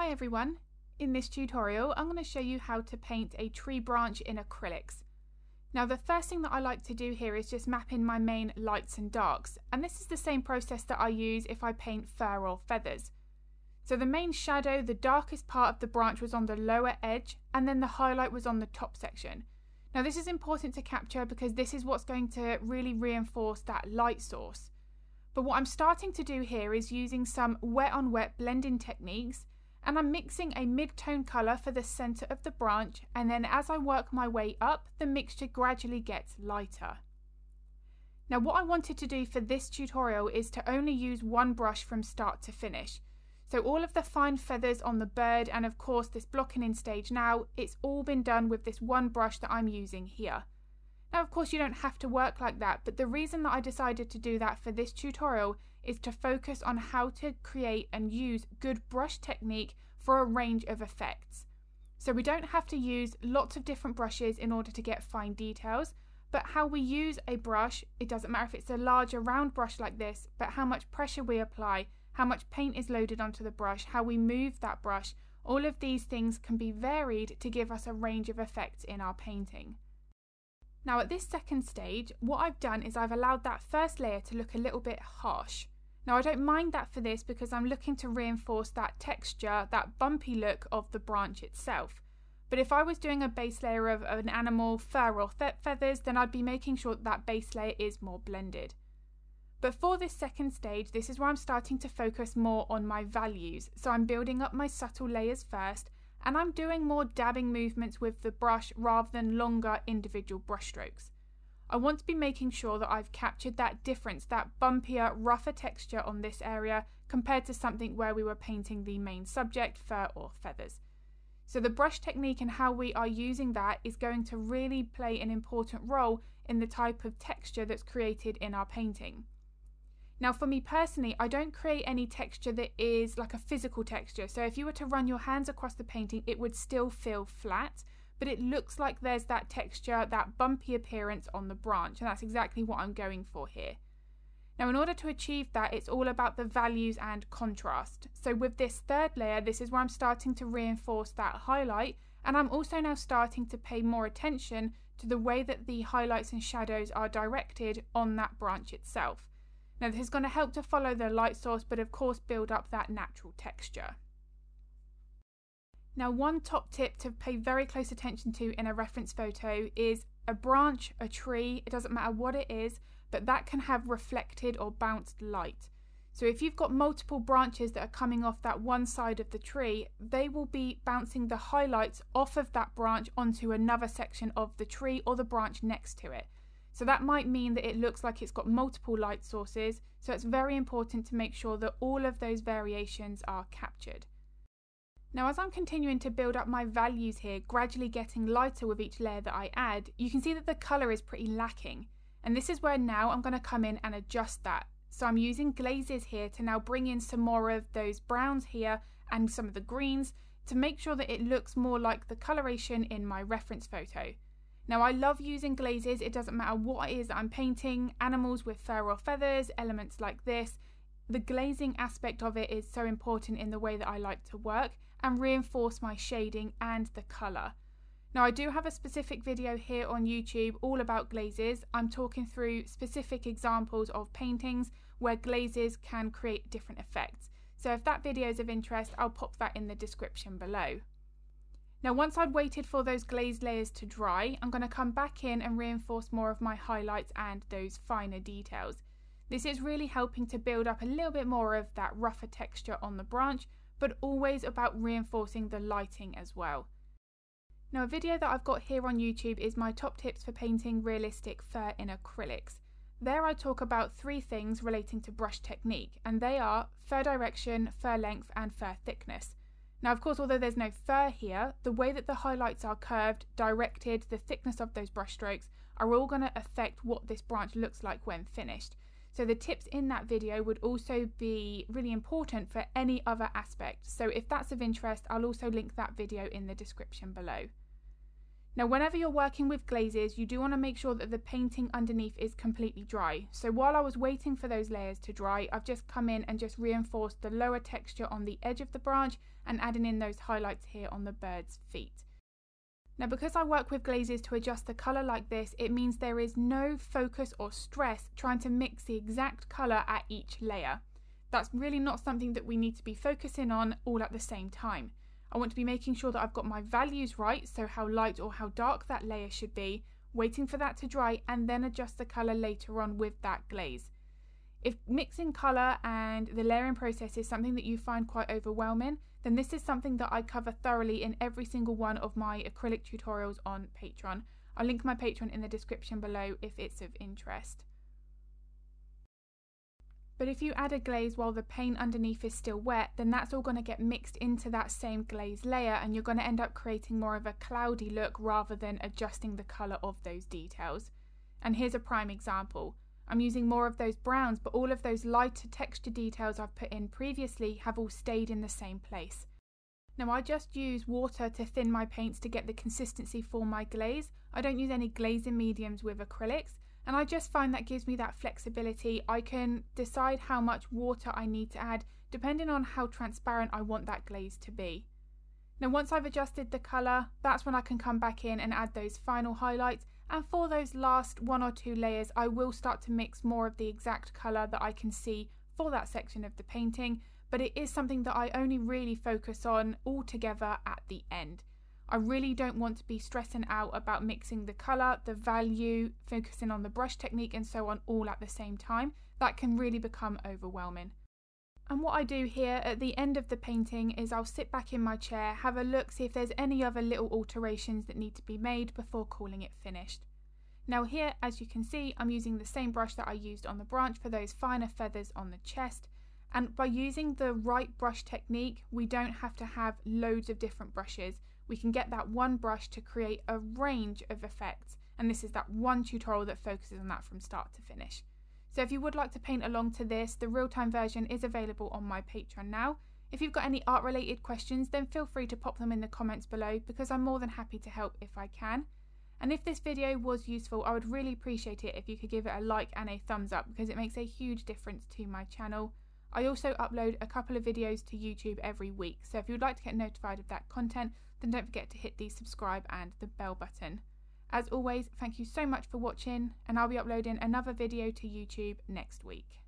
Hi everyone, in this tutorial I'm going to show you how to paint a tree branch in acrylics. Now the first thing that I like to do here is just map in my main lights and darks, and this is the same process that I use if I paint fur or feathers. So the main shadow, the darkest part of the branch was on the lower edge, and then the highlight was on the top section. Now this is important to capture because this is what's going to really reinforce that light source. But what I'm starting to do here is using some wet on wet blending techniques, and I'm mixing a mid-tone colour for the centre of the branch, and then as I work my way up, the mixture gradually gets lighter. Now what I wanted to do for this tutorial is to only use one brush from start to finish. So all of the fine feathers on the bird and of course this blocking in stage now, it's all been done with this one brush that I'm using here. Now of course you don't have to work like that, but the reason that I decided to do that for this tutorial is to focus on how to create and use good brush technique for a range of effects. So we don't have to use lots of different brushes in order to get fine details, but how we use a brush, it doesn't matter if it's a larger round brush like this, but how much pressure we apply, how much paint is loaded onto the brush, how we move that brush, all of these things can be varied to give us a range of effects in our painting. Now at this second stage, what I've done is I've allowed that first layer to look a little bit harsh. Now I don't mind that for this because I'm looking to reinforce that texture, that bumpy look of the branch itself. But if I was doing a base layer of an animal, fur or feathers, then I'd be making sure that base layer is more blended. But for this second stage, this is where I'm starting to focus more on my values. So I'm building up my subtle layers first, and I'm doing more dabbing movements with the brush rather than longer individual brush strokes. I want to be making sure that I've captured that difference, that bumpier, rougher texture on this area compared to something where we were painting the main subject, fur or feathers. So the brush technique and how we are using that is going to really play an important role in the type of texture that's created in our painting. Now for me personally, I don't create any texture that is like a physical texture. So if you were to run your hands across the painting, it would still feel flat, but it looks like there's that texture, that bumpy appearance on the branch, and that's exactly what I'm going for here. Now in order to achieve that, it's all about the values and contrast. So with this third layer, this is where I'm starting to reinforce that highlight, and I'm also now starting to pay more attention to the way that the highlights and shadows are directed on that branch itself. Now this is going to help to follow the light source, but of course build up that natural texture. Now one top tip to pay very close attention to in a reference photo is a branch, a tree, it doesn't matter what it is, but that can have reflected or bounced light. So if you've got multiple branches that are coming off that one side of the tree, they will be bouncing the highlights off of that branch onto another section of the tree or the branch next to it. So that might mean that it looks like it's got multiple light sources, so it's very important to make sure that all of those variations are captured. Now as I'm continuing to build up my values here, gradually getting lighter with each layer that I add, you can see that the colour is pretty lacking. And this is where now I'm going to come in and adjust that. So I'm using glazes here to now bring in some more of those browns here and some of the greens to make sure that it looks more like the coloration in my reference photo. Now I love using glazes, it doesn't matter what it is that I'm painting, animals with fur or feathers, elements like this. The glazing aspect of it is so important in the way that I like to work and reinforce my shading and the colour. Now I do have a specific video here on YouTube all about glazes. I'm talking through specific examples of paintings where glazes can create different effects. So if that video is of interest, I'll pop that in the description below. Now once I'd waited for those glazed layers to dry, I'm going to come back in and reinforce more of my highlights and those finer details. This is really helping to build up a little bit more of that rougher texture on the branch, but always about reinforcing the lighting as well. Now a video that I've got here on YouTube is my top tips for painting realistic fur in acrylics. There I talk about 3 things relating to brush technique, and they are fur direction, fur length and fur thickness. Now of course, although there's no fur here, the way that the highlights are curved, directed, the thickness of those brush strokes are all going to affect what this branch looks like when finished. So the tips in that video would also be really important for any other aspect. So if that's of interest, I'll also link that video in the description below. Now whenever you're working with glazes, you do want to make sure that the painting underneath is completely dry. So while I was waiting for those layers to dry, I've just come in and just reinforced the lower texture on the edge of the branch and adding in those highlights here on the bird's feet. Now because I work with glazes to adjust the colour like this, it means there is no focus or stress trying to mix the exact colour at each layer. That's really not something that we need to be focusing on all at the same time. I want to be making sure that I've got my values right, so how light or how dark that layer should be, waiting for that to dry and then adjust the colour later on with that glaze. If mixing colour and the layering process is something that you find quite overwhelming, then this is something that I cover thoroughly in every single one of my acrylic tutorials on Patreon. I'll link my Patreon in the description below if it's of interest. But if you add a glaze while the paint underneath is still wet, then that's all going to get mixed into that same glaze layer and you're going to end up creating more of a cloudy look rather than adjusting the colour of those details. And here's a prime example. I'm using more of those browns, but all of those lighter texture details I've put in previously have all stayed in the same place. Now I just use water to thin my paints to get the consistency for my glaze. I don't use any glazing mediums with acrylics. And I just find that gives me that flexibility. I can decide how much water I need to add depending on how transparent I want that glaze to be. Now once I've adjusted the colour, that's when I can come back in and add those final highlights, and for those last 1 or 2 layers I will start to mix more of the exact colour that I can see for that section of the painting, but it is something that I only really focus on all together at the end. I really don't want to be stressing out about mixing the colour, the value, focusing on the brush technique and so on all at the same time. That can really become overwhelming. And what I do here at the end of the painting is I'll sit back in my chair, have a look, see if there's any other little alterations that need to be made before calling it finished. Now here, as you can see, I'm using the same brush that I used on the branch for those finer feathers on the chest. And by using the right brush technique, we don't have to have loads of different brushes. We can get that one brush to create a range of effects, and this is that one tutorial that focuses on that from start to finish. So if you would like to paint along to this, the real-time version is available on my Patreon now. If you've got any art related questions, then feel free to pop them in the comments below because I'm more than happy to help if I can. And if this video was useful, I would really appreciate it if you could give it a like and a thumbs up because it makes a huge difference to my channel. I also upload a couple of videos to YouTube every week, so if you would like to get notified of that content, then don't forget to hit the subscribe and the bell button. As always, thank you so much for watching, and I'll be uploading another video to YouTube next week.